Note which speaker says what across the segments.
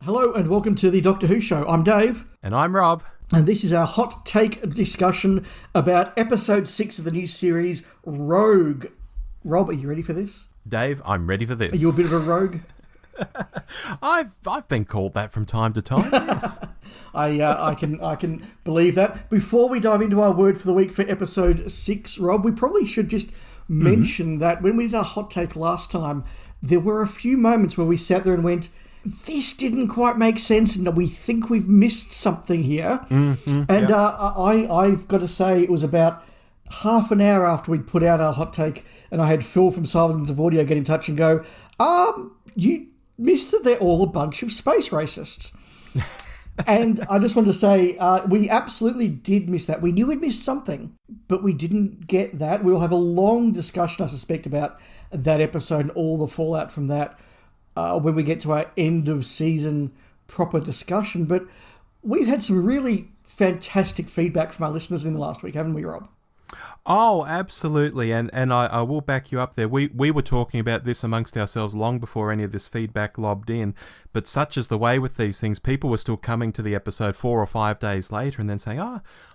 Speaker 1: Hello and welcome to the Doctor Who Show. I'm Dave.
Speaker 2: And I'm Rob.
Speaker 1: And this is our hot take discussion about episode 6 of the new series, Rogue. Rob, are you ready for this?
Speaker 2: Dave, I'm ready for this.
Speaker 1: Are you a bit of a rogue?
Speaker 2: I've been called that from time to time, yes.
Speaker 1: I can believe that. Before we dive into our word for the week for episode 6, Rob, we probably should just mention that when we did our hot take last time, there were a few moments where we sat there and went, this didn't quite make sense and we think we've missed something here. I've got to say it was about half an hour after we'd put out our hot take and I had Phil from Silence of Audio get in touch and go, you missed that they're all a bunch of space racists. And I just wanted to say, we absolutely did miss that. We knew we'd missed something, but we didn't get that. We'll have a long discussion, I suspect, about that episode and all the fallout from that when we get to our end of season proper discussion. But we've had some really fantastic feedback from our listeners in the last week, haven't we, Rob?
Speaker 2: Oh, absolutely. And I will back you up there. We were talking about this amongst ourselves long before any of this feedback lobbed in. But such is the way with these things, people were still coming to the episode 4 or 5 days later and then saying,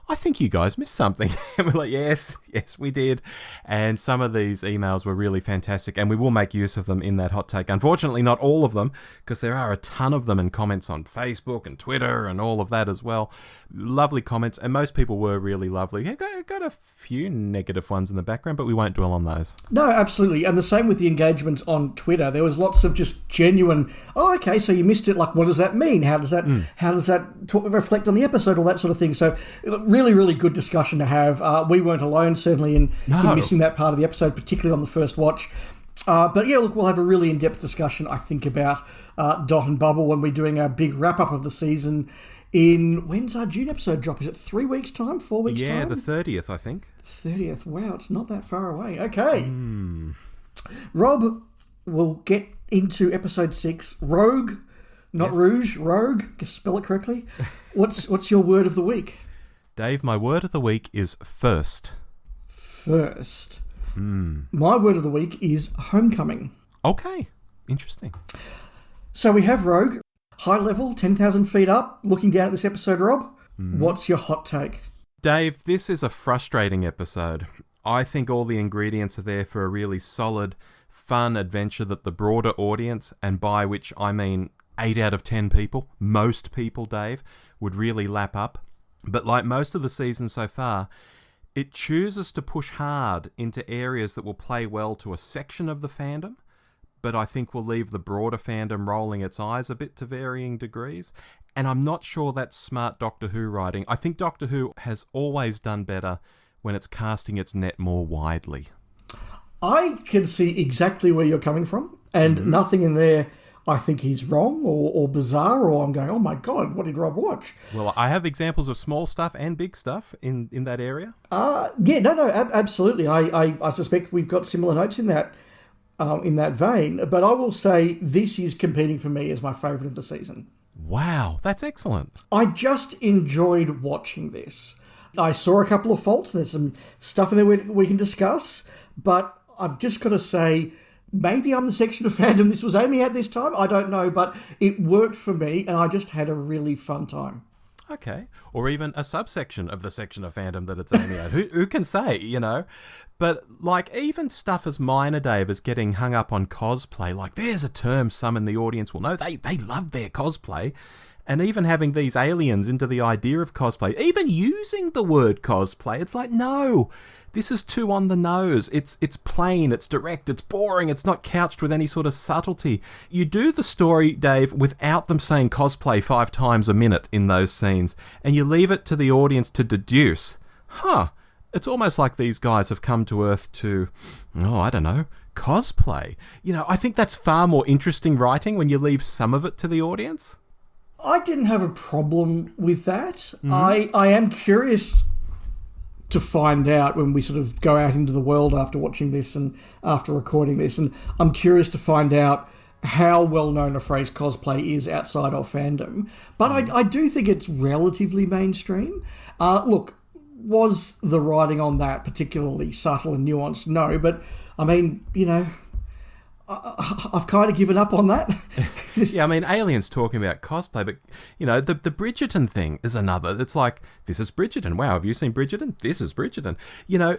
Speaker 2: I think you guys missed something. And we're like, yes, we did. And some of these emails were really fantastic, and we will make use of them in that hot take. Unfortunately, not all of them, because there are a ton of them and comments on Facebook and Twitter and all of that as well. Lovely comments, and most people were really lovely. Got a few negative ones in the background, but we won't dwell on those.
Speaker 1: No, absolutely. And the same with the engagements on Twitter. There was lots of just genuine, okay, so you missed it. Like, what does that mean? How does that reflect on the episode? All that sort of thing. So really, really good discussion to have. We weren't alone, certainly, in missing that part of the episode, particularly on the first watch. But yeah, look, we'll have a really in-depth discussion, I think, about Dot and Bubble when we're doing our big wrap-up of the season when's our June episode drop? Is it 3 weeks' time? 4 weeks' time?
Speaker 2: Yeah, the 30th, I think.
Speaker 1: 30th. Wow, it's not that far away. Okay. Rob, we'll get into episode 6. Rogue, not Rouge, Rogue. Just spell it correctly. What's your word of the week?
Speaker 2: Dave, my word of the week is first.
Speaker 1: First. My word of the week is homecoming.
Speaker 2: Okay. Interesting.
Speaker 1: So we have Rogue, high level, 10,000 feet up, looking down at this episode, Rob. What's your hot take?
Speaker 2: Dave, this is a frustrating episode. I think all the ingredients are there for a really solid, fun adventure that the broader audience, and by which I mean 8 out of 10 people, most people, Dave, would really lap up. But like most of the season so far, it chooses to push hard into areas that will play well to a section of the fandom, but I think will leave the broader fandom rolling its eyes a bit to varying degrees. And I'm not sure that's smart Doctor Who writing. I think Doctor Who has always done better when it's casting its net more widely. I
Speaker 1: can see exactly where you're coming from, and nothing in there I think he's wrong or bizarre, or I'm going, oh my God, what did Rob watch?
Speaker 2: Well, I have examples of small stuff and big stuff in that area.
Speaker 1: Absolutely. I suspect we've got similar notes in that vein, but I will say this is competing for me as my favourite of the season.
Speaker 2: Wow, that's excellent.
Speaker 1: I just enjoyed watching this. I saw a couple of faults. There's some stuff in there we can discuss, but I've just got to say, maybe I'm the section of fandom this was aiming at this time. I don't know, but it worked for me, and I just had a really fun time.
Speaker 2: Okay. Or even a subsection of the section of fandom that it's aiming at. Who can say, you know? But, like, even stuff as minor, Dave, as getting hung up on cosplay, like, there's a term some in the audience will know. They love their cosplay. And even having these aliens into the idea of cosplay, even using the word cosplay, it's like, no, this is too on the nose. It's plain, it's direct, it's boring, it's not couched with any sort of subtlety. You do the story, Dave, without them saying cosplay 5 times a minute in those scenes, and you leave it to the audience to deduce, it's almost like these guys have come to Earth to, cosplay. You know, I think that's far more interesting writing when you leave some of it to the audience.
Speaker 1: I didn't have a problem with that. I am curious to find out when we sort of go out into the world after watching this and after recording this, and I'm curious to find out how well known a phrase cosplay is outside of fandom. But I do think it's relatively mainstream. Look, was the writing on that particularly subtle and nuanced? No, but I mean, you know, I've kind of given up on that.
Speaker 2: Yeah, I mean, Alien's talking about cosplay, but, the Bridgerton thing is another. It's like, this is Bridgerton. Wow, have you seen Bridgerton? This is Bridgerton.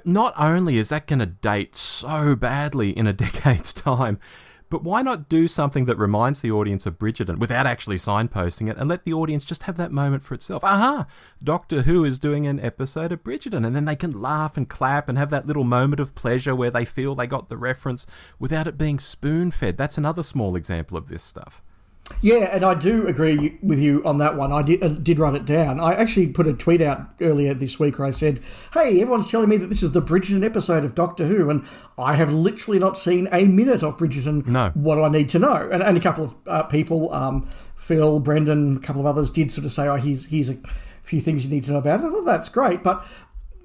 Speaker 2: Not only is that going to date so badly in a decade's time, but why not do something that reminds the audience of Bridgerton without actually signposting it and let the audience just have that moment for itself? Aha! Doctor Who is doing an episode of Bridgerton, and then they can laugh and clap and have that little moment of pleasure where they feel they got the reference without it being spoon-fed. That's another small example of this stuff.
Speaker 1: Yeah, and I do agree with you on that one. I did write it down. I actually put a tweet out earlier this week where I said, hey, everyone's telling me that this is the Bridgerton episode of Doctor Who, and I have literally not seen a minute of Bridgerton.
Speaker 2: No.
Speaker 1: What do I need to know? And a couple of people, Phil, Brendan, a couple of others did sort of say, here's a few things you need to know about it. I thought that's great, but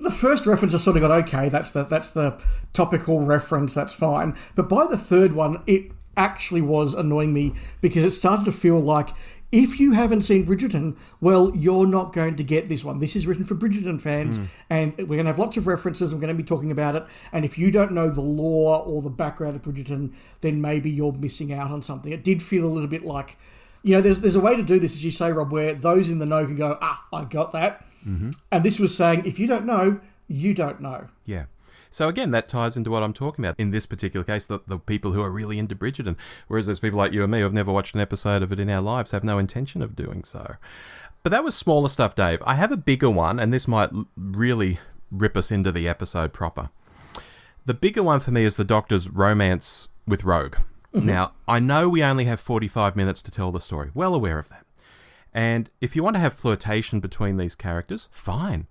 Speaker 1: the first reference I sort of got, okay, that's the topical reference, that's fine. But by the third one, it actually was annoying me because it started to feel like if you haven't seen Bridgerton, well, you're not going to get this one. This is written for Bridgerton fans, and we're going to have lots of references, and we're going to be talking about it. And if you don't know the lore or the background of Bridgerton, then maybe you're missing out on something. It did feel a little bit like, there's a way to do this, as you say, Rob, where those in the know can go, I got that. Mm-hmm. And this was saying, if you don't know, you don't know.
Speaker 2: Yeah. So again, that ties into what I'm talking about. In this particular case, the people who are really into Bridgerton, whereas there's people like you and me who have never watched an episode of it in our lives, have no intention of doing so. But that was smaller stuff, Dave. I have a bigger one, and this might really rip us into the episode proper. The bigger one for me is the Doctor's romance with Rogue. Mm-hmm. Now, I know we only have 45 minutes to tell the story. Well aware of that. And if you want to have flirtation between these characters, fine.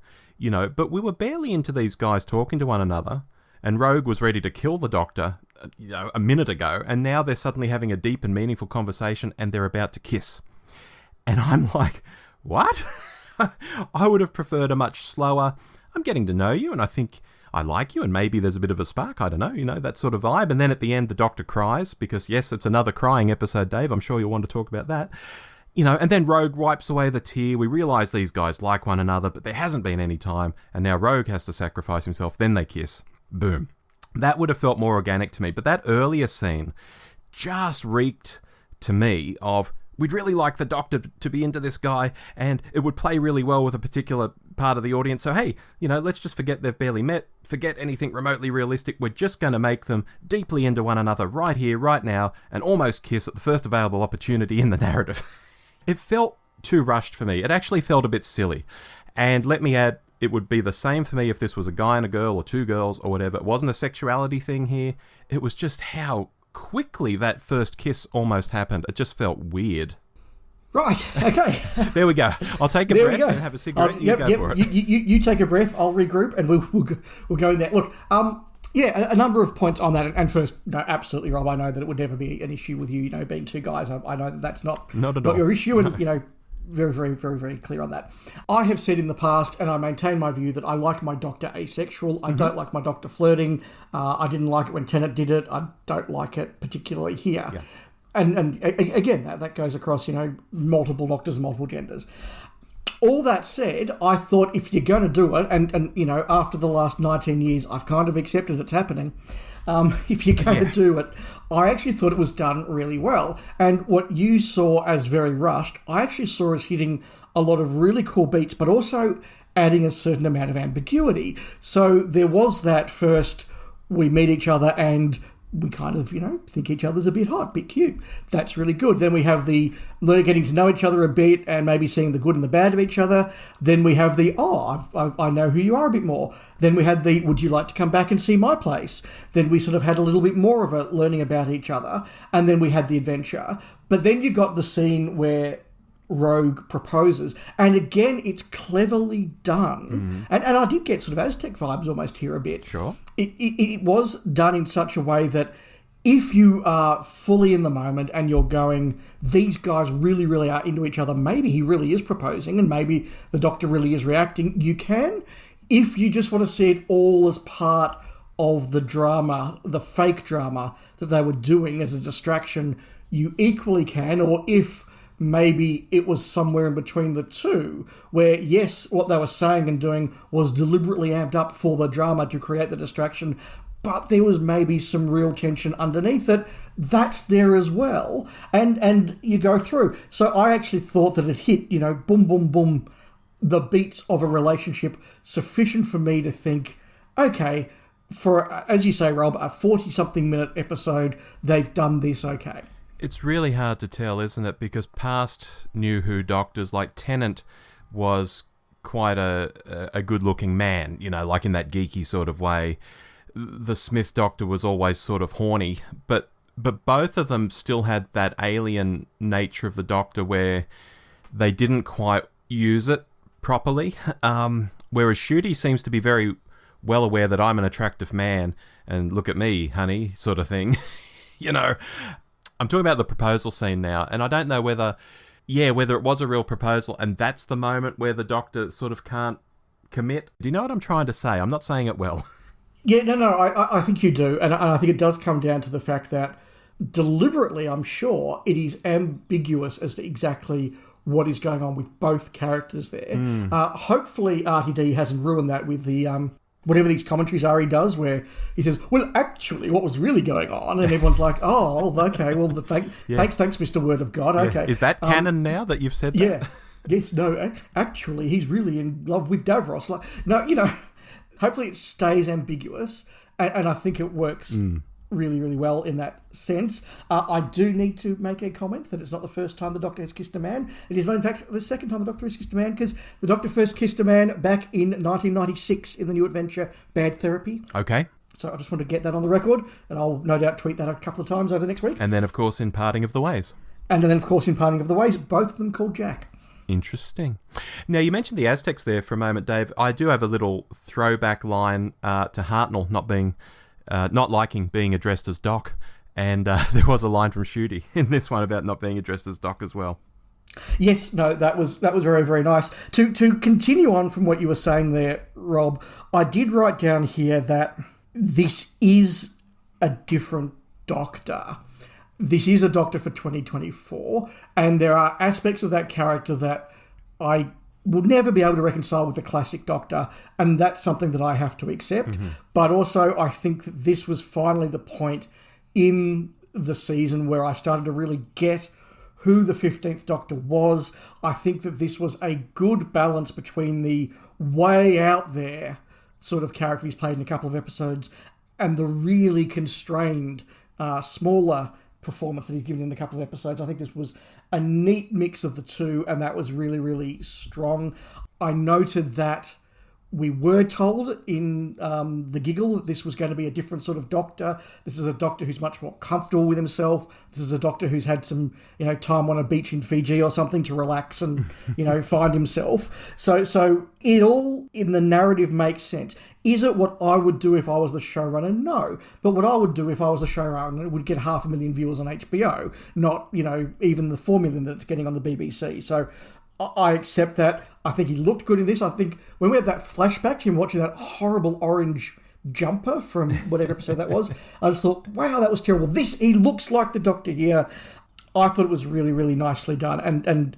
Speaker 2: But we were barely into these guys talking to one another, and Rogue was ready to kill the Doctor, a minute ago, and now they're suddenly having a deep and meaningful conversation, and they're about to kiss. And I'm like, what? I would have preferred a much slower, I'm getting to know you, and I think I like you, and maybe there's a bit of a spark, I don't know, that sort of vibe. And then at the end, the Doctor cries, because yes, it's another crying episode, Dave, I'm sure you'll want to talk about that. And then Rogue wipes away the tear. We realise these guys like one another, but there hasn't been any time, and now Rogue has to sacrifice himself, then they kiss. Boom. That would have felt more organic to me, but that earlier scene just reeked to me of, we'd really like the Doctor to be into this guy, and it would play really well with a particular part of the audience, so hey, let's just forget they've barely met, forget anything remotely realistic, we're just going to make them deeply into one another right here, right now, and almost kiss at the first available opportunity in the narrative. It felt too rushed for me. It actually felt a bit silly. And let me add, it would be the same for me if this was a guy and a girl or two girls or whatever. It wasn't a sexuality thing here. It was just how quickly that first kiss almost happened. It just felt weird. Right, okay. There we go. I'll take a breath and have a cigarette. You go for it.
Speaker 1: You take a breath, I'll regroup, and we'll go in there. Look, yeah, a number of points on that. And first, no, absolutely, Rob, I know that it would never be an issue with you, being two guys. I know that that's not your issue, and, very, very, very, very clear on that. I have said in the past, and I maintain my view, that I like my Doctor asexual. I don't like my Doctor flirting. I didn't like it when Tennant did it. I don't like it particularly here. Yeah. And again, that goes across, multiple Doctors, multiple genders. All that said, I thought if you're going to do it, and after the last 19 years, I've kind of accepted it's happening. If you're going to do it, I actually thought it was done really well. And what you saw as very rushed, I actually saw as hitting a lot of really cool beats, but also adding a certain amount of ambiguity. So there was that first, we meet each other and we kind of, think each other's a bit hot, a bit cute. That's really good. Then we have the getting to know each other a bit and maybe seeing the good and the bad of each other. Then we have the, I know who you are a bit more. Then we had the, would you like to come back and see my place? Then we sort of had a little bit more of a learning about each other. And then we had the adventure. But then you got the scene where Rogue proposes, and again it's cleverly done, and I did get sort of Aztec vibes almost here a bit.
Speaker 2: Sure,
Speaker 1: it was done in such a way that if you are fully in the moment and you're going, these guys really, really are into each other, maybe he really is proposing and maybe the Doctor really is reacting, you can. If you just want to see it all as part of the drama, the fake drama that they were doing as a distraction, you equally can. Or if maybe it was somewhere in between the two, where, yes, what they were saying and doing was deliberately amped up for the drama to create the distraction, but there was maybe some real tension underneath it. That's there as well. And you go through. So I actually thought that it hit, boom, boom, boom, the beats of a relationship sufficient for me to think, okay, for, as you say, Rob, a 40-something minute episode, they've done this okay.
Speaker 2: It's really hard to tell, isn't it? Because past New Who Doctors, like Tennant was quite a good-looking man, like in that geeky sort of way. The Smith Doctor was always sort of horny, but both of them still had that alien nature of the Doctor where they didn't quite use it properly. Whereas Ncuti seems to be very well aware that I'm an attractive man, and look at me, honey, sort of thing. I'm talking about the proposal scene now, and I don't know whether it was a real proposal, and that's the moment where the Doctor sort of can't commit. Do you know what I'm trying to say? I'm not saying it well.
Speaker 1: Yeah, no, I think you do, and I think it does come down to the fact that deliberately, I'm sure, it is ambiguous as to exactly what is going on with both characters there. Hopefully RTD hasn't ruined that with the whatever these commentaries are he does, where he says, well, actually, what was really going on? And everyone's like, oh, okay, well, thanks, Mr. Word of God, okay.
Speaker 2: Is that canon now that you've said that?
Speaker 1: Yeah. Yes, no, actually, he's really in love with Davros. Hopefully it stays ambiguous, and I think it works really, really well in that sense. I do need to make a comment that it's not the first time the Doctor has kissed a man. It is not, in fact, the second time the Doctor has kissed a man, because the Doctor first kissed a man back in 1996 in the new adventure Bad Therapy.
Speaker 2: Okay.
Speaker 1: So I just want to get that on the record, and I'll no doubt tweet that a couple of times over the next week.
Speaker 2: And then, of course, in Parting of the Ways.
Speaker 1: And then, of course, in Parting of the Ways, both of them called Jack.
Speaker 2: Interesting. Now, you mentioned the Aztecs there for a moment, Dave. I do have a little throwback line to Hartnell not liking being addressed as Doc, and there was a line from Ncuti in this one about not being addressed as Doc as well.
Speaker 1: Yes, no, that was very, very nice. To continue on from what you were saying there, Rob, I did write down here that this is a different Doctor. This is a Doctor for 2024, and there are aspects of that character that I will never be able to reconcile with the classic Doctor, and that's something that I have to accept. Mm-hmm. But also, I think that this was finally the point in the season where I started to really get who the 15th Doctor was. I think that this was a good balance between the way out there sort of character he's played in a couple of episodes and the really constrained, smaller performance that he's given in a couple of episodes. I think this was a neat mix of the two, and that was really, really strong. I noted that we were told in the giggle that this was going to be a different sort of Doctor. This is a Doctor who's much more comfortable with himself. This is a Doctor who's had some, time on a beach in Fiji or something to relax and, find himself. So it all in the narrative makes sense. Is it what I would do if I was the showrunner? No. But what I would do if I was a showrunner would get 500,000 viewers on HBO, not, even the 4 million that it's getting on the BBC. So I accept that. I think he looked good in this. I think when we had that flashback to him watching that horrible orange jumper from whatever episode that was, I just thought, wow, that was terrible. He looks like the Doctor here. I thought it was really, really nicely done. And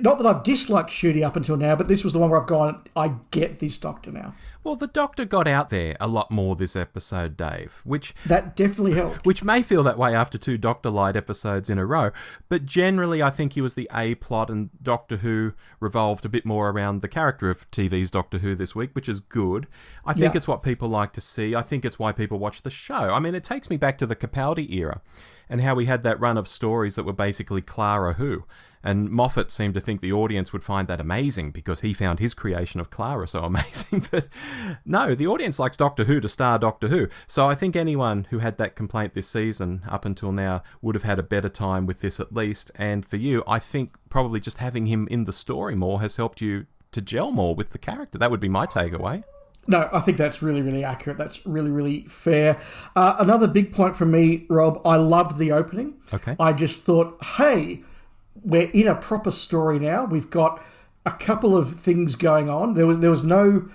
Speaker 1: not that I've disliked Ncuti up until now, but this was the one where I've gone, I get this Doctor now.
Speaker 2: Well, the Doctor got out there a lot more this episode, Dave, which...
Speaker 1: That definitely helped.
Speaker 2: Which may feel that way after 2 Doctor Light episodes in a row, but generally I think he was the A-plot, and Doctor Who revolved a bit more around the character of TV's Doctor Who this week, which is good. I think it's what people like to see. I think it's why people watch the show. I mean, it takes me back to the Capaldi era, and how we had that run of stories that were basically Clara Who. And Moffat seemed to think the audience would find that amazing because he found his creation of Clara so amazing. But no, the audience likes Doctor Who to star Doctor Who. So I think anyone who had that complaint this season up until now would have had a better time with this at least. And for you, I think probably just having him in the story more has helped you to gel more with the character. That would be my takeaway.
Speaker 1: No, I think that's really, really accurate. That's really, really fair. Another big point from me, Rob, I loved the opening.
Speaker 2: Okay.
Speaker 1: I just thought, hey, we're in a proper story now. We've got a couple of things going on. There was no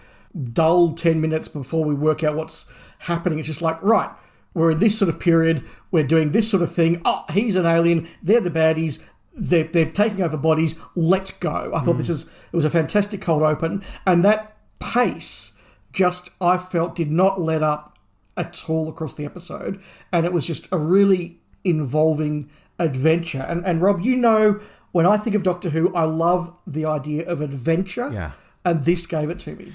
Speaker 1: dull 10 minutes before we work out what's happening. It's just like, right, we're in this sort of period. We're doing this sort of thing. Oh, he's an alien. They're the baddies. They're taking over bodies. Let's go. I thought it was a fantastic cold open. And that pace just, I felt, did not let up at all across the episode, and it was just a really involving adventure. And Rob, you know, when I think of Doctor Who, I love the idea of adventure, and this gave it to me.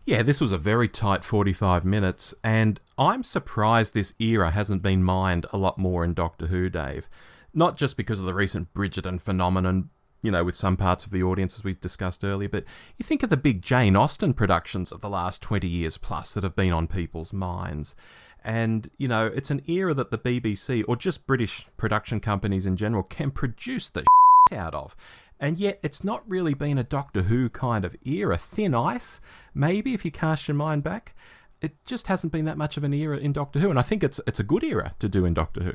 Speaker 2: Yeah, this was a very tight 45 minutes, and I'm surprised this era hasn't been mined a lot more in Doctor Who, Dave. Not just because of the recent Bridgerton phenomenon, you know, with some parts of the audience, as we discussed earlier, but you think of the big Jane Austen productions of the last 20 years plus that have been on people's minds. And, you know, it's an era that the BBC, or just British production companies in general, can produce the out of. And yet it's not really been a Doctor Who kind of era. Thin Ice, maybe, if you cast your mind back. It just hasn't been that much of an era in Doctor Who, and I think it's a good era to do in Doctor Who.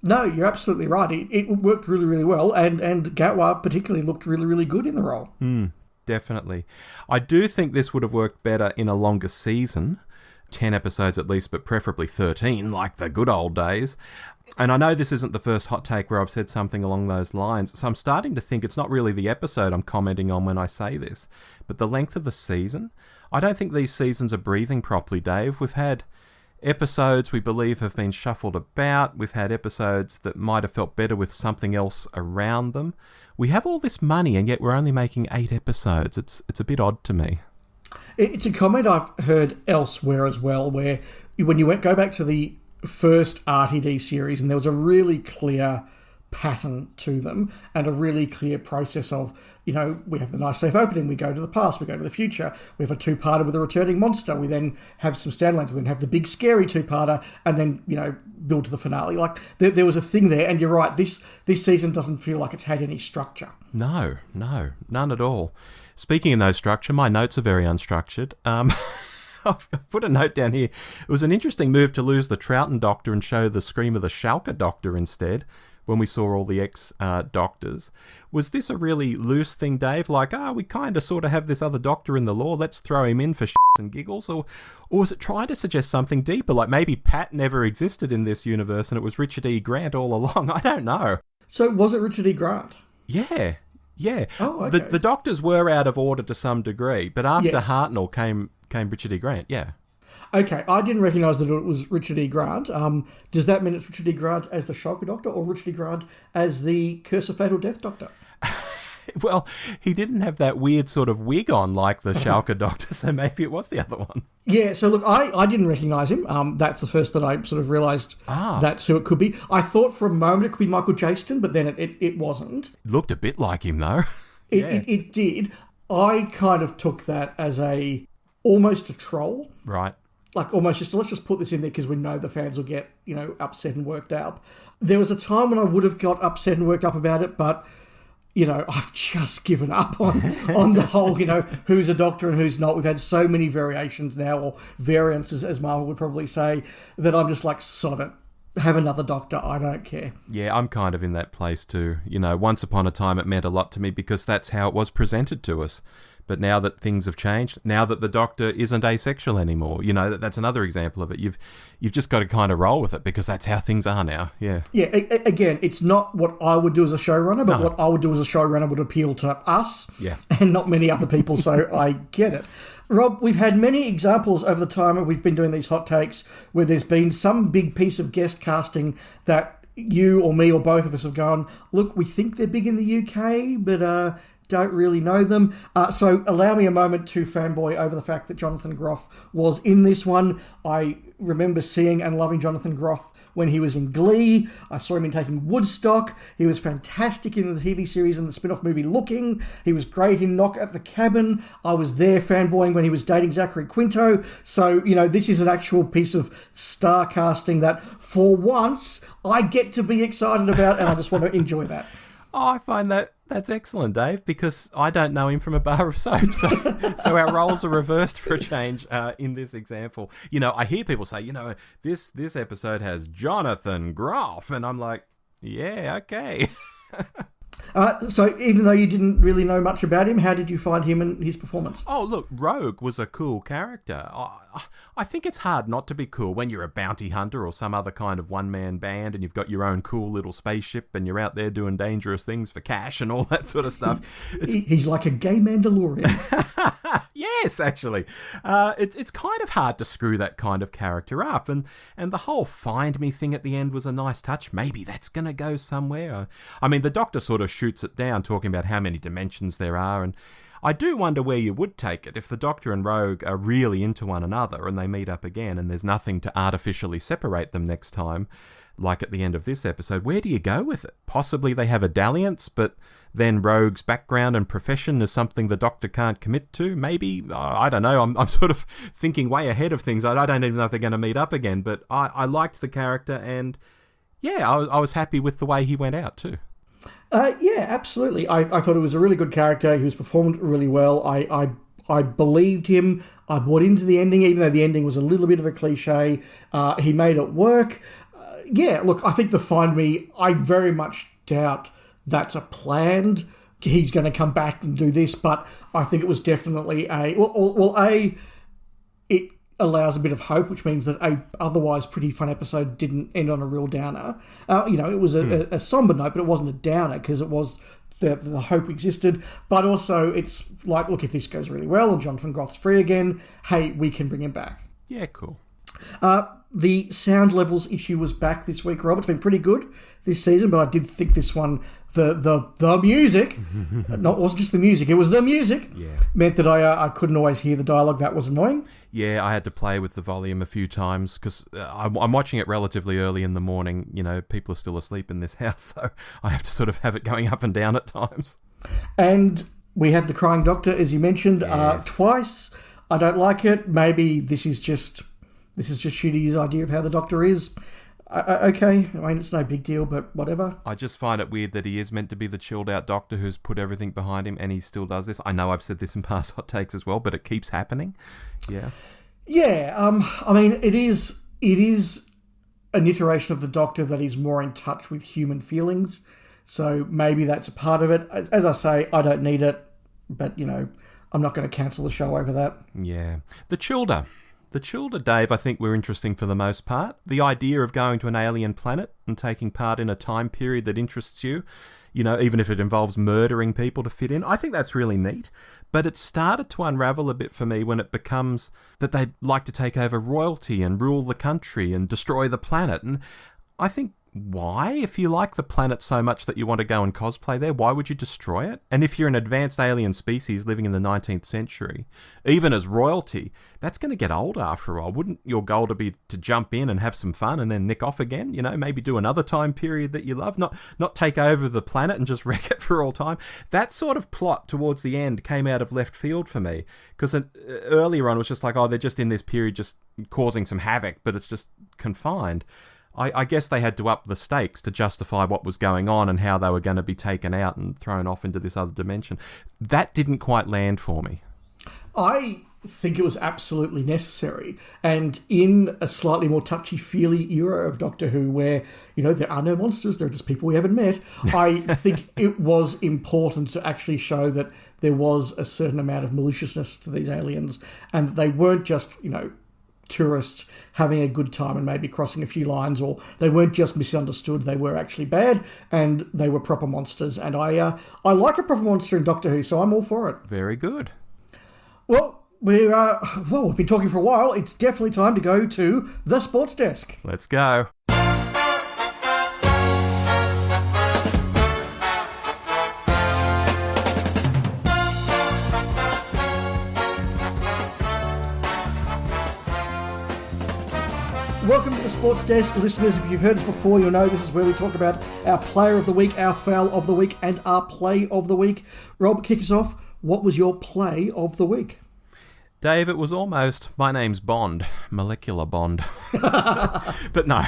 Speaker 1: No, you're absolutely right. It worked really, really well, and Gatwa particularly looked really, really good in the role.
Speaker 2: Definitely. I do think this would have worked better in a longer season, 10 episodes at least, but preferably 13, like the good old days. And I know this isn't the first hot take where I've said something along those lines, so I'm starting to think it's not really the episode I'm commenting on when I say this, but the length of the season. I don't think these seasons are breathing properly, Dave. We've had episodes we believe have been shuffled about. We've had episodes that might have felt better with something else around them. We have all this money and yet we're only making 8 episodes. It's a bit odd to me.
Speaker 1: It's a comment I've heard elsewhere as well, where when you go back to the first RTD series and there was a really clear pattern to them and a really clear process of, you know, we have the nice safe opening, we go to the past, we go to the future, we have a two-parter with a returning monster, we then have some standalones, we then have the big scary two-parter, and then, you know, build to the finale. Like, there was a thing there, and you're right, this season doesn't feel like it's had any structure.
Speaker 2: No, none at all. Speaking of no structure, my notes are very unstructured. I've put a note down here. It was an interesting move to lose the Troughton Doctor and show the Scream of the Schalke Doctor instead, when we saw all the ex-doctors. Was this a really loose thing, Dave? Like, we kind of sort of have this other doctor in the lore, let's throw him in for shits and giggles? Or was it trying to suggest something deeper, like maybe Pat never existed in this universe and it was Richard E. Grant all along? I don't know.
Speaker 1: So was it Richard E. Grant?
Speaker 2: Yeah.
Speaker 1: Oh, okay.
Speaker 2: The doctors were out of order to some degree, but after Hartnell came Richard E. Grant, yeah.
Speaker 1: Okay, I didn't recognise that it was Richard E. Grant. Does that mean it's Richard E. Grant as the Schalke Doctor or Richard E. Grant as the Curse of Fatal Death Doctor?
Speaker 2: Well, he didn't have that weird sort of wig on like the Schalke Doctor, so maybe it was the other one.
Speaker 1: Yeah, so look, I didn't recognise him. That's the first that I sort of realised that's who it could be. I thought for a moment it could be Michael Jaston, but then it wasn't.
Speaker 2: Looked a bit like him, though.
Speaker 1: It did. I kind of took that as almost a troll.
Speaker 2: Right.
Speaker 1: Like almost just, let's just put this in there because we know the fans will get, you know, upset and worked up. There was a time when I would have got upset and worked up about it, but, you know, I've just given up on the whole, you know, who's a doctor and who's not. We've had so many variations now, or variants, as Marvel would probably say, that I'm just like, sod it. Have another doctor. I don't care.
Speaker 2: Yeah, I'm kind of in that place too. You know, once upon a time it meant a lot to me because that's how it was presented to us. But now that things have changed, now that the Doctor isn't asexual anymore, you know, that's another example of it. You've just got to kind of roll with it because that's how things are now. Yeah.
Speaker 1: Yeah. Again, it's not what I would do as a showrunner, but what I would do as a showrunner would appeal to us and not many other people. So I get it. Rob, we've had many examples over the time we've been doing these hot takes where there's been some big piece of guest casting that you or me or both of us have gone, look, we think they're big in the UK, but don't really know them. So allow me a moment to fanboy over the fact that Jonathan Groff was in this one. I remember seeing and loving Jonathan Groff when he was in Glee. I saw him in Taking Woodstock. He was fantastic in the TV series and the spin-off movie Looking. He was great in Knock at the Cabin. I was there fanboying when he was dating Zachary Quinto. So, you know, this is an actual piece of star casting that for once I get to be excited about, and I just want to enjoy that.
Speaker 2: Oh, I find that's excellent, Dave, because I don't know him from a bar of soap. So our roles are reversed for a change in this example. You know, I hear people say, you know, this episode has Jonathan Groff, and I'm like, yeah, okay.
Speaker 1: So even though you didn't really know much about him, how did you find him and his performance?
Speaker 2: Oh, look, Rogue was a cool character. I think it's hard not to be cool when you're a bounty hunter or some other kind of one-man band and you've got your own cool little spaceship and you're out there doing dangerous things for cash and all that sort of stuff.
Speaker 1: He's like a gay Mandalorian.
Speaker 2: Yes, actually. It's kind of hard to screw that kind of character up. And the whole find me thing at the end was a nice touch. Maybe that's going to go somewhere. I mean, the Doctor sort of shoots it down, talking about how many dimensions there are. And I do wonder where you would take it if the Doctor and Rogue are really into one another and they meet up again and there's nothing to artificially separate them next time, like at the end of this episode. Where do you go with it? Possibly they have a dalliance, but then Rogue's background and profession is something the Doctor can't commit to. Maybe, I don't know, I'm sort of thinking way ahead of things. I don't even know if they're going to meet up again, but I liked the character and yeah, I was happy with the way he went out too.
Speaker 1: Yeah, absolutely. I thought it was a really good character. He was performed really well. I believed him. I bought into the ending, even though the ending was a little bit of a cliche. He made it work. Yeah, look, I think the Find Me, I very much doubt that's a planned, he's going to come back and do this, but I think it was definitely it allows a bit of hope, which means that a otherwise pretty fun episode didn't end on a real downer. It was a somber note, but it wasn't a downer because it was the hope existed. But also, it's like, look, if this goes really well and Jonathan Groff's free again, hey, we can bring him back.
Speaker 2: Yeah, cool.
Speaker 1: The sound levels issue was back this week, Rob. It's been pretty good this season, but I did think this one, the music, it wasn't just the music, it was the music, meant that I couldn't always hear the dialogue. That was annoying.
Speaker 2: Yeah, I had to play with the volume a few times because I'm watching it relatively early in the morning. You know, people are still asleep in this house, so I have to sort of have it going up and down at times. And
Speaker 1: we had the crying Doctor, as you mentioned, twice. I don't like it. Maybe this is just Shooty's idea of how the Doctor is. Okay, I mean, it's no big deal, but whatever.
Speaker 2: I just find it weird that he is meant to be the chilled-out Doctor who's put everything behind him, and he still does this. I know I've said this in past hot takes as well, but it keeps happening. Yeah.
Speaker 1: Yeah, I mean, it is an iteration of the Doctor that is more in touch with human feelings, so maybe that's a part of it. As I say, I don't need it, but, I'm not going to cancel the show over that.
Speaker 2: Yeah. The Childer, Dave, I think were interesting for the most part. The idea of going to an alien planet and taking part in a time period that interests you, even if it involves murdering people to fit in, I think that's really neat. But it started to unravel a bit for me when it becomes that they'd like to take over royalty and rule the country and destroy the planet. And I think, why? If you like the planet so much that you want to go and cosplay there, why would you destroy it? And if you're an advanced alien species living in the 19th century, even as royalty, that's going to get old after a while. Wouldn't your goal to be to jump in and have some fun and then nick off again? Maybe do another time period that you love, not take over the planet and just wreck it for all time. That sort of plot towards the end came out of left field for me, because earlier on it was just like, oh, they're just in this period just causing some havoc, but it's just confined. I guess they had to up the stakes to justify what was going on and how they were going to be taken out and thrown off into this other dimension. That didn't quite land for me.
Speaker 1: I think it was absolutely necessary. And in a slightly more touchy-feely era of Doctor Who where, there are no monsters, they're just people we haven't met, I think it was important to actually show that there was a certain amount of maliciousness to these aliens and that they weren't just, tourists having a good time and maybe crossing a few lines, or they weren't just misunderstood, they were actually bad and they were proper monsters. And I like a proper monster in Doctor Who, so I'm all for it.
Speaker 2: Very good.
Speaker 1: Well, we've been talking for a while. It's definitely time to go to the Sports Desk.
Speaker 2: Let's go.
Speaker 1: Welcome to the Sports Desk. Listeners, if you've heard us before, you'll know this is where we talk about our player of the week, our foul of the week, and our play of the week. Rob, kick us off. What was your play of the week?
Speaker 2: Dave, it was almost My Name's Bond, Molecular Bond. But no,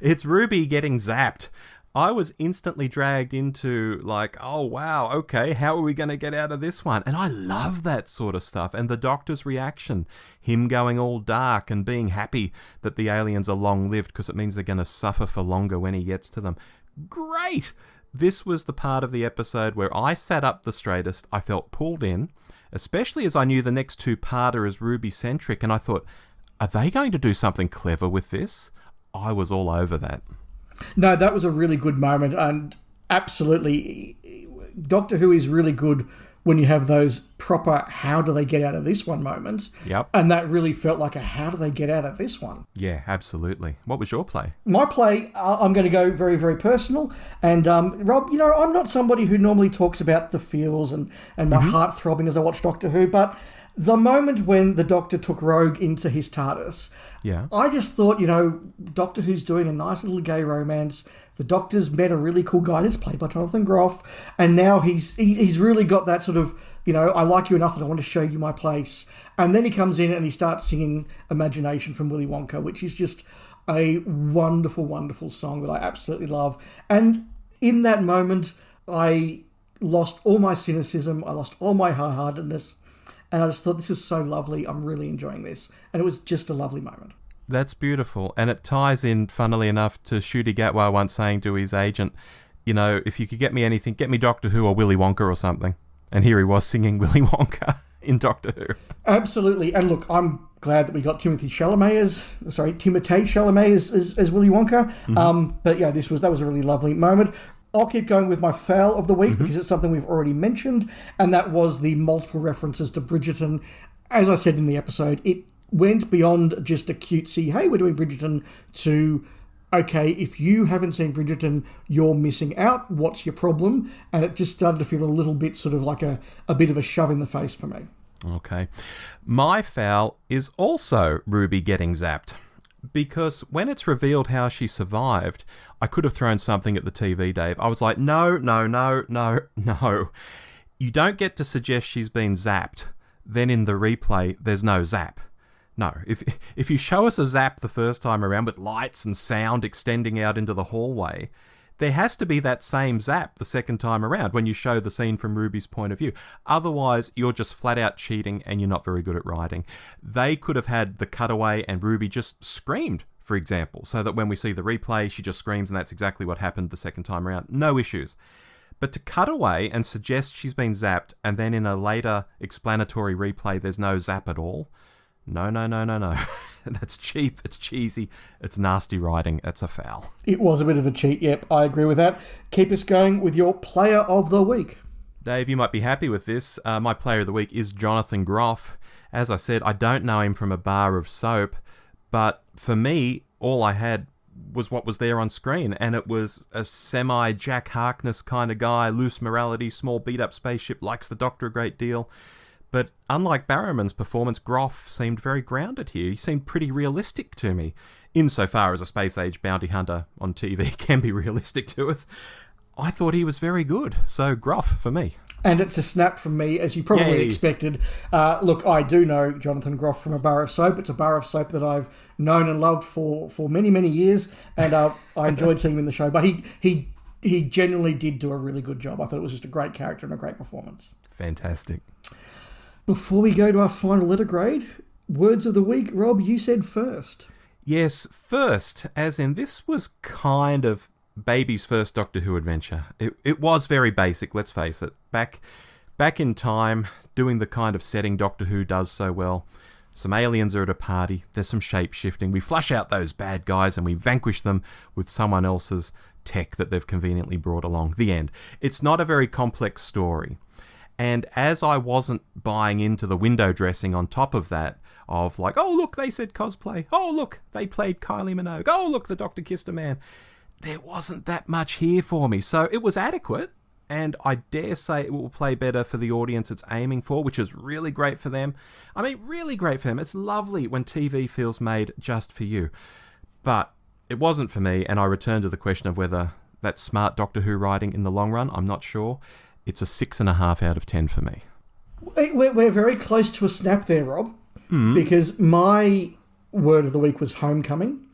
Speaker 2: it's Ruby getting zapped. I was instantly dragged into oh wow, okay, how are we going to get out of this one? And I love that sort of stuff. And the Doctor's reaction, him going all dark and being happy that the aliens are long-lived because it means they're going to suffer for longer when he gets to them. Great! This was the part of the episode where I sat up the straightest. I felt pulled in, especially as I knew the next two-parter is Ruby-centric, and I thought, are they going to do something clever with this? I was all over that.
Speaker 1: No, that was a really good moment, and absolutely, Doctor Who is really good when you have those proper how do they get out of this one moments.
Speaker 2: Yep.
Speaker 1: And that really felt like a how do they get out of this one.
Speaker 2: Yeah, absolutely. What was your play?
Speaker 1: My play, I'm going to go very, very personal. And Rob, I'm not somebody who normally talks about the feels and my heart throbbing as I watch Doctor Who, but the moment when the Doctor took Rogue into his TARDIS,
Speaker 2: Yeah.
Speaker 1: I just thought, Doctor Who's doing a nice little gay romance. The Doctor's met a really cool guy, that's played by Jonathan Groff, and now he's really got that sort of, I like you enough that I want to show you my place. And then he comes in and he starts singing Imagination from Willy Wonka, which is just a wonderful, wonderful song that I absolutely love. And in that moment, I lost all my cynicism, I lost all my hard-heartedness, and I just thought, this is so lovely. I'm really enjoying this. And it was just a lovely moment.
Speaker 2: That's beautiful. And it ties in, funnily enough, to Ncuti Gatwa once saying to his agent, if you could get me anything, get me Doctor Who or Willy Wonka or something. And here he was singing Willy Wonka in Doctor Who.
Speaker 1: Absolutely. And look, I'm glad that we got Timothée Chalamet as Willy Wonka.
Speaker 2: Mm-hmm.
Speaker 1: But yeah, that was a really lovely moment. I'll keep going with my fail of the week because it's something we've already mentioned, and that was the multiple references to Bridgerton. As I said in the episode, it went beyond just a cutesy, hey, we're doing Bridgerton, to, okay, if you haven't seen Bridgerton, you're missing out. What's your problem? And it just started to feel a little bit sort of like a bit of a shove in the face for me.
Speaker 2: Okay. My foul is also Ruby getting zapped. Because when it's revealed how she survived, I could have thrown something at the TV, Dave. I was like, no. You don't get to suggest she's been zapped. Then in the replay, there's no zap. No, if you show us a zap the first time around with lights and sound extending out into the hallway, there has to be that same zap the second time around when you show the scene from Ruby's point of view. Otherwise, you're just flat out cheating and you're not very good at writing. They could have had the cutaway and Ruby just screamed, for example, so that when we see the replay, she just screams and that's exactly what happened the second time around. No issues. But to cut away and suggest she's been zapped and then in a later explanatory replay there's no zap at all, no. That's cheap, it's cheesy, it's nasty writing, it's a foul.
Speaker 1: It was a bit of a cheat, yep, I agree with that. Keep us going with your player of the week.
Speaker 2: Dave, you might be happy with this. My player of the week is Jonathan Groff. As I said, I don't know him from a bar of soap, but for me, all I had was what was there on screen, and it was a semi-Jack Harkness kind of guy, loose morality, small beat-up spaceship, likes the Doctor a great deal. But unlike Barrowman's performance, Groff seemed very grounded here. He seemed pretty realistic to me, insofar as a space-age bounty hunter on TV can be realistic to us. I thought he was very good, so Groff for me.
Speaker 1: And it's a snap from me, as you probably expected. Look, I do know Jonathan Groff from a bar of soap. It's a bar of soap that I've known and loved for many, many years, and I enjoyed seeing him in the show. But he genuinely did do a really good job. I thought it was just a great character and a great performance.
Speaker 2: Fantastic.
Speaker 1: Before we go to our final letter grade, words of the week, Rob, you said first.
Speaker 2: Yes, first, as in this was kind of baby's first Doctor Who adventure. It was very basic, let's face it. Back in time, doing the kind of setting Doctor Who does so well. Some aliens are at a party, there's some shape-shifting, we flush out those bad guys and we vanquish them with someone else's tech that they've conveniently brought along. The end. It's not a very complex story. And as I wasn't buying into the window dressing on top of that, of like, oh look, they said cosplay, oh look, they played Kylie Minogue, oh look, the Doctor kissed a man, there wasn't that much here for me. So it was adequate, and I dare say it will play better for the audience it's aiming for, which is really great for them. I mean, really great for them. It's lovely when TV feels made just for you. But it wasn't for me, and I return to the question of whether that's smart Doctor Who writing in the long run. I'm not sure. It's a 6.5 out of 10 for me.
Speaker 1: We're very close to a snap there, Rob, because my word of the week was homecoming,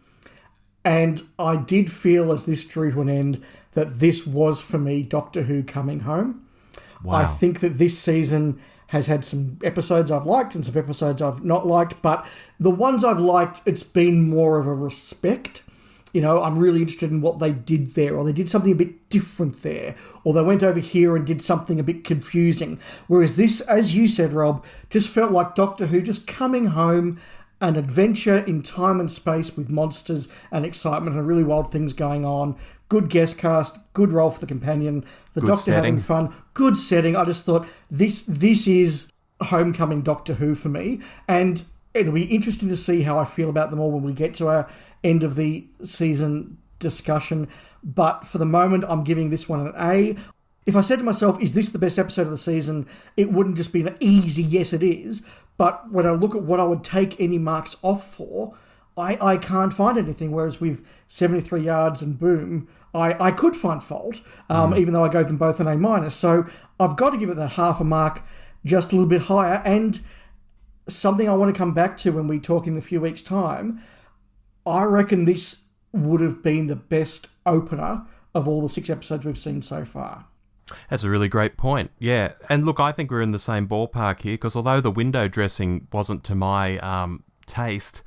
Speaker 1: and I did feel as this drew to an end that this was, for me, Doctor Who coming home. Wow. I think that this season has had some episodes I've liked and some episodes I've not liked, but the ones I've liked, it's been more of a respect. I'm really interested in what they did there, or they did something a bit different there, or they went over here and did something a bit confusing. Whereas this, as you said, Rob, just felt like Doctor Who just coming home, an adventure in time and space with monsters and excitement and really wild things going on. good guest cast, good role for the companion, the
Speaker 2: Good
Speaker 1: Doctor
Speaker 2: setting.
Speaker 1: having fun, good setting. I just thought this is homecoming Doctor Who for me, and it'll be interesting to see how I feel about them all when we get to our end of the season discussion. But for the moment, I'm giving this one an A. If I said to myself, is this the best episode of the season, it wouldn't just be an easy yes it is. But when I look at what I would take any marks off for, I can't find anything. Whereas with 73 Yards and Boom, I could find fault, even though I gave them both an A-. So I've got to give it that half a mark, just a little bit higher. And something I want to come back to when we talk in a few weeks' time, I reckon this would have been the best opener of all the 6 episodes we've seen so far.
Speaker 2: That's a really great point. Yeah. And look, I think we're in the same ballpark here, because although the window dressing wasn't to my taste,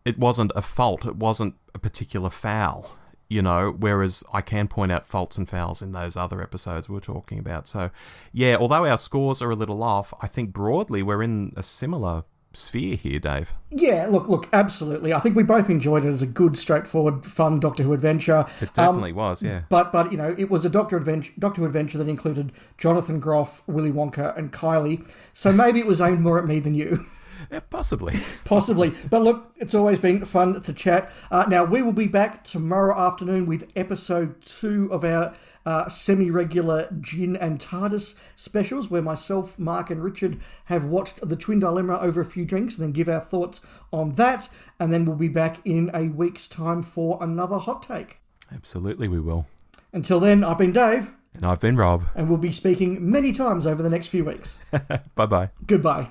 Speaker 2: it wasn't a fault. It wasn't a particular foul, whereas I can point out faults and fouls in those other episodes we were talking about. So, yeah, although our scores are a little off, I think broadly we're in a similar sphere here, Dave.
Speaker 1: Yeah, look, absolutely. I think we both enjoyed it as a good, straightforward, fun Doctor Who adventure.
Speaker 2: It definitely was, yeah.
Speaker 1: But it was a Doctor Who adventure that included Jonathan Groff, Willy Wonka, and Kylie. So maybe it was aimed more at me than you.
Speaker 2: Yeah, possibly.
Speaker 1: Possibly. But look, it's always been fun to chat. Now, we will be back tomorrow afternoon with episode 2 of our semi-regular Gin and TARDIS specials, where myself, Mark and Richard have watched The Twin Dilemma over a few drinks and then give our thoughts on that. And then we'll be back in a week's time for another hot take.
Speaker 2: Absolutely, we will.
Speaker 1: Until then, I've been Dave.
Speaker 2: And I've been Rob.
Speaker 1: And we'll be speaking many times over the next few weeks.
Speaker 2: Bye-bye.
Speaker 1: Goodbye.